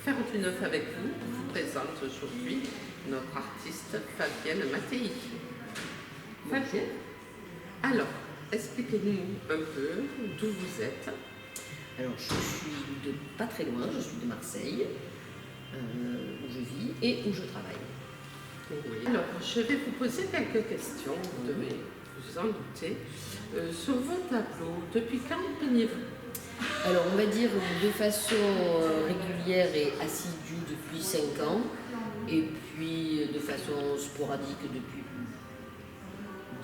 faire du neuf avec vous, je vous présente aujourd'hui notre artiste Fabienne Mattei. Fabienne, alors, expliquez-nous un peu d'où vous êtes. Alors, je suis de pas très loin, je suis de Marseille, où je vis et où je travaille. Oui. Alors, je vais vous poser quelques questions, vous devez vous en douter. Sur vos tableaux, depuis quand peignez-vous? Alors, on va dire de façon régulière et assidue depuis 5 ans, et puis de façon sporadique depuis,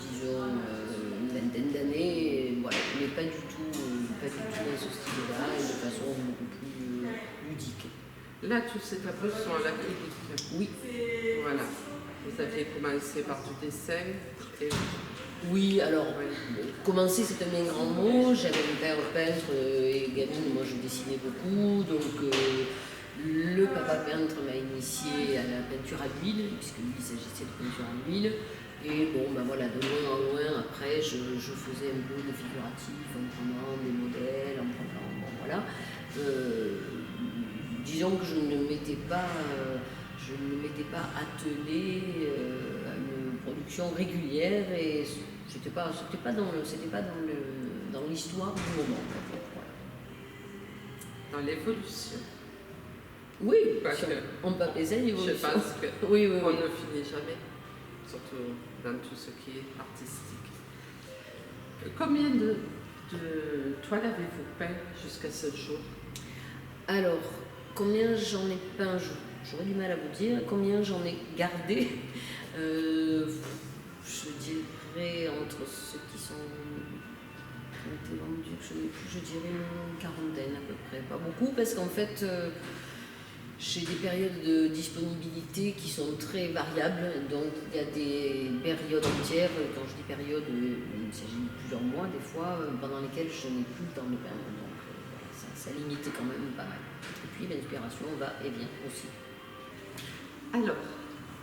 disons, une vingtaine d'années, voilà, mais pas du tout dans ce style-là, et de façon beaucoup plus ludique. Là, tous ces tableaux sont à l'acrylique. Oui. Voilà. Vous aviez commencé par du dessin et... Oui, alors, commencer c'est un bien grand mot. J'avais un père peintre et gamine, moi je dessinais beaucoup, donc le papa peintre m'a initié à la peinture à l'huile, puisque lui il s'agissait de peinture à l'huile. Et bon, ben voilà, de loin en loin, après je faisais un peu de figuratif en prenant des modèles, en prenant, bon voilà. Disons que je ne m'étais pas attelée à une production régulière et c'était pas dans l'histoire du moment. Voilà. Dans l'évolution. Oui, Parce que on peut appeler ça l'évolution. je pense qu'on oui. ne finit jamais, surtout dans tout ce qui est artistique. Combien de toiles avez-vous peint jusqu'à ce jour? Alors, combien j'en ai peint, j'aurais du mal à vous dire. Combien j'en ai gardé, je dirais entre ceux qui sont été vendus, je dirais une quarantaine à peu près. Pas beaucoup parce qu'en fait, j'ai des périodes de disponibilité qui sont très variables. Donc il y a des périodes entières, quand je dis période, il s'agit de plusieurs mois des fois, pendant lesquelles je n'ai plus le temps de peindre. Donc ça limite quand même pas mal. Et puis l'inspiration va et vient aussi. Alors,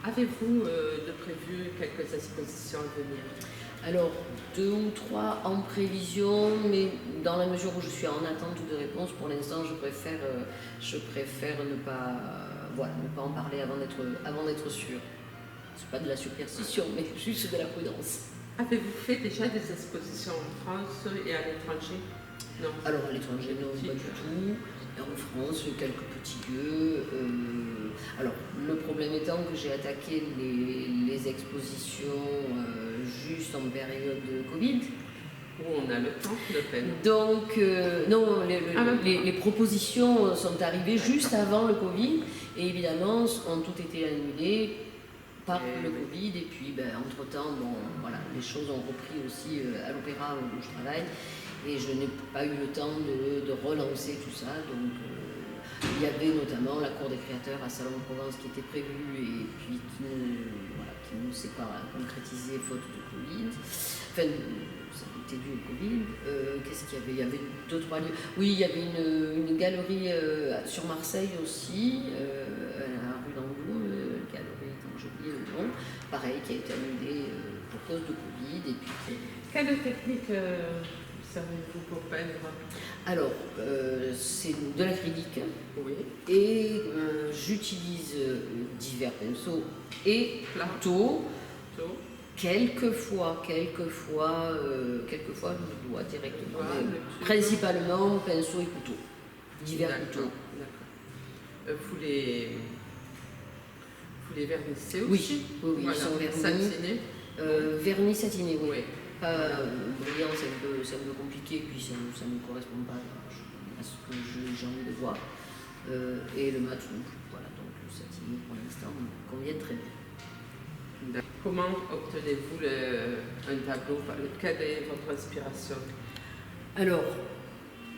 avez-vous de prévu quelques expositions à venir? Alors, 2 ou 3 en prévision, mais dans la mesure où je suis en attente de réponse, pour l'instant, je préfère ne pas en parler avant d'être sûre. C'est pas de la superstition, mais juste de la prudence. Avez-vous fait déjà des expositions en France et à l'étranger? Non. Alors, à l'étranger, non, pas du tout. En France, quelques petits lieux. Alors, le problème étant que j'ai attaqué les expositions juste en période de Covid. Où on a le temps de peine. Donc, non, les propositions sont arrivées juste avant le Covid et évidemment ont toutes été annulées par le Covid. Et puis, entre-temps, bon, voilà, les choses ont repris aussi à l'Opéra où je travaille. Et je n'ai pas eu le temps de relancer tout ça. Donc, il y avait notamment la Cour des créateurs à Salon-de-Provence qui était prévue et puis qui ne s'est pas concrétisée faute de Covid. Enfin, ça était dû au Covid. Qu'est-ce qu'il y avait? Il y avait 2-3 lieux. Oui, il y avait une galerie sur Marseille aussi, à la rue d'Angoulême, galerie, tant que j'ai oublié le nom, pareil, qui a été annulée pour cause de Covid. Et puis, quelle technique savez-vous pour peindre? Alors, c'est de l'acrylique. Oui. Et j'utilise divers pinceaux et plateaux. Quelquefois, je dois directement. Principalement pinceaux et couteaux. Divers couteaux. D'accord. Vous les vernissez aussi? Oui, voilà. Ils sont vernis. Satinés? Vernis satiné, oui. Oui. Brillant, c'est un peu compliqué, puis ça ne correspond pas à ce que j'ai envie de voir. Et le mat, voilà, donc le satiné pour l'instant me convient très bien. Comment obtenez-vous un tableau? Quelle est votre inspiration? Alors,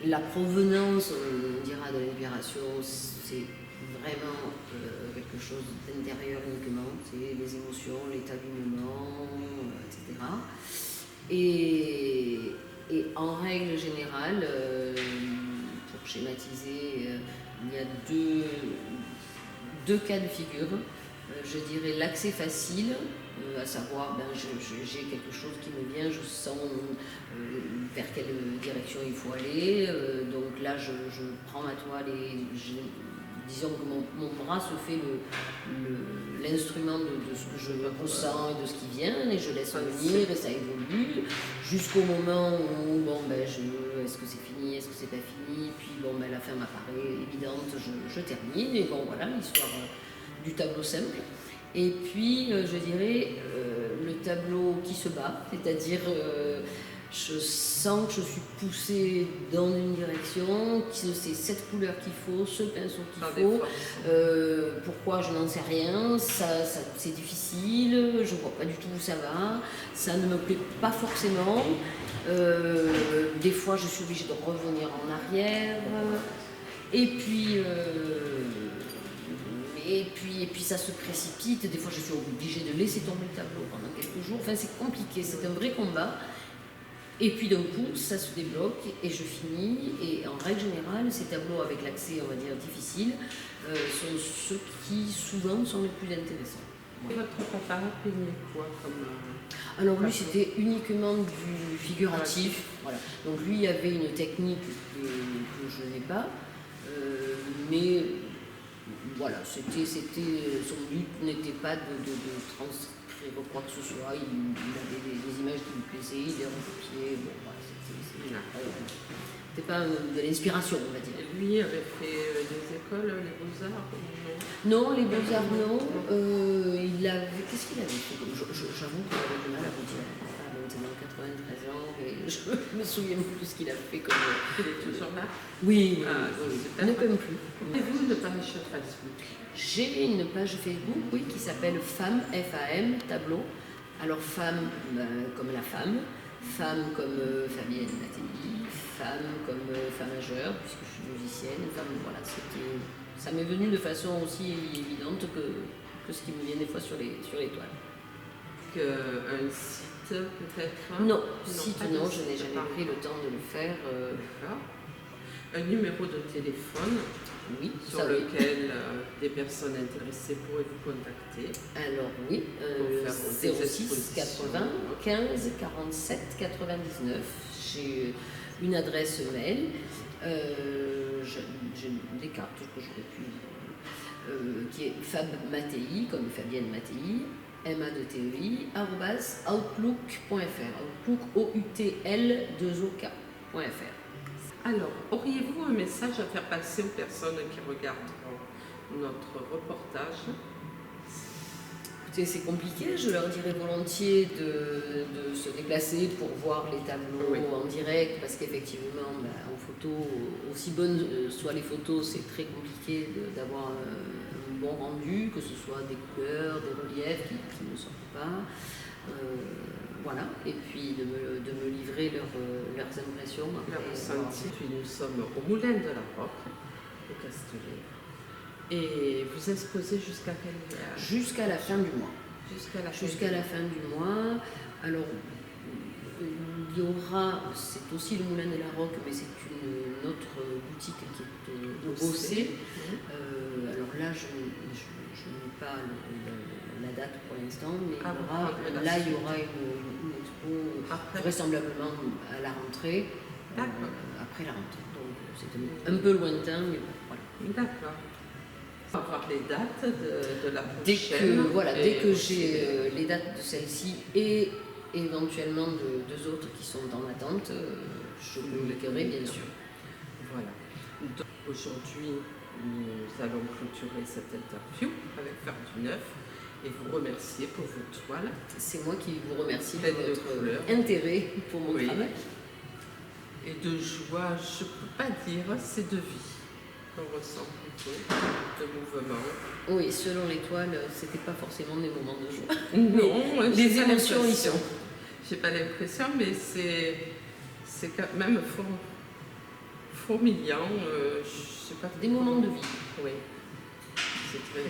la provenance, on dira, de l'inspiration, c'est vraiment quelque chose d'intérieur uniquement, c'est les émotions, l'état du moment, etc. Et en règle générale, pour schématiser, il y a deux cas de figure. Je dirais l'accès facile, à savoir, j'ai quelque chose qui me vient, je sens vers quelle direction il faut aller. Donc là, je prends ma toile et disons que mon bras se fait l'instrument de ce que je ressens et de ce qui vient, et je laisse venir et ça évolue jusqu'au moment où est-ce que c'est fini, est-ce que c'est pas fini, puis la fin m'apparaît évidente, je termine, et bon voilà l'histoire du tableau simple. Et puis je dirais le tableau qui se bat, c'est-à-dire je sens que je suis poussée dans une direction, que c'est cette couleur qu'il faut, ce pinceau qu'il faut. Pourquoi, je n'en sais rien, c'est difficile, je ne vois pas du tout où ça va, ça ne me plaît pas forcément. Des fois, je suis obligée de revenir en arrière. Et puis ça se précipite, des fois je suis obligée de laisser tomber le tableau pendant quelques jours. Enfin, c'est compliqué, c'est un vrai combat. Et puis d'un coup, ça se débloque et je finis. Et en règle générale, ces tableaux avec l'accès, on va dire, difficile, sont ceux qui souvent sont les plus intéressants. Et votre papa peignait quoi comme alors lui, c'était uniquement du figuratif. Voilà. Donc lui, il y avait une technique que je n'ai pas, mais voilà, son but n'était pas de transcrire quoi que ce soit. Il avait des images qui lui plaisaient, il les recopiait. Bon, voilà, c'était pas de l'inspiration, on va dire. Et lui avait fait des écoles, les beaux-arts? Non, les beaux-arts, non. Qu'est-ce qu'il avait fait? J'avoue qu'il avait du mal à vous dire. Maintenant 93 ans, et je me souviens plus de ce qu'il a fait comme. Il est toujours là? Oui, il ne peut plus. Avez-vous une page Facebook? J'ai une page Facebook, oui, qui s'appelle Femme, F-A-M, tableau. Alors femme comme la femme comme Fabienne Mattei, femme comme femme majeure, puisque je suis musicienne, femme, voilà, ça m'est venu de façon aussi évidente que ce qui me vient des fois sur les toiles. Un site peut-être? Non, non, je n'ai jamais pris le temps de le faire. D'accord. Un numéro de téléphone? Oui, sur lequel des personnes intéressées pourraient vous contacter? Alors oui, 06 80 15 47 99. J'ai une adresse mail. J'ai des cartes que j'aurais pu... qui est Fab Mattei, comme Fabienne Mattei, MA2TEI, @outlook.fr. Outlook, OUTL2OK.fr. Alors, auriez-vous un message à faire passer aux personnes qui regarderont notre reportage? Écoutez, c'est compliqué, je leur dirais volontiers de se déplacer pour voir les tableaux en direct, parce qu'effectivement, en photo, aussi bonnes soient les photos, c'est très compliqué d'avoir un bon rendu, que ce soit des couleurs, des reliefs qui ne sortent pas. Voilà, et puis de me livrer leurs impressions. Leurs ressentis. Puis nous sommes au Moulin de la Roque, au Castellet. Et vous exposez jusqu'à quelle heure? Jusqu'à la fin du mois. Jusqu'à la fin du mois. Alors, il y aura, c'est aussi le Moulin de la Roque, mais c'est une autre boutique qui est au Bossé. Alors là, je n'ai pas la date pour l'instant, mais il y aura une expo vraisemblablement à la rentrée, après la rentrée. Donc c'est un peu lointain, mais voilà. D'accord. On va voir les dates de la prochaine. Dès que j'ai les dates de celle-ci et éventuellement de deux autres qui sont en attente, je communiquerai bien sûr. Voilà. Donc, aujourd'hui, nous allons clôturer cette interview avec Faire du Neuf et vous remercier pour vos toiles. C'est moi qui vous remercie de votre intérêt pour mon travail. Et de joie, je ne peux pas dire, c'est de vie qu'on ressent plutôt, de mouvement. Oui, selon les toiles, c'était pas forcément des moments de joie. Non, les émotions y sont. J'ai pas l'impression, mais c'est quand même fourmillant. Je sais pas. Des moments de vie. Oui, c'est très.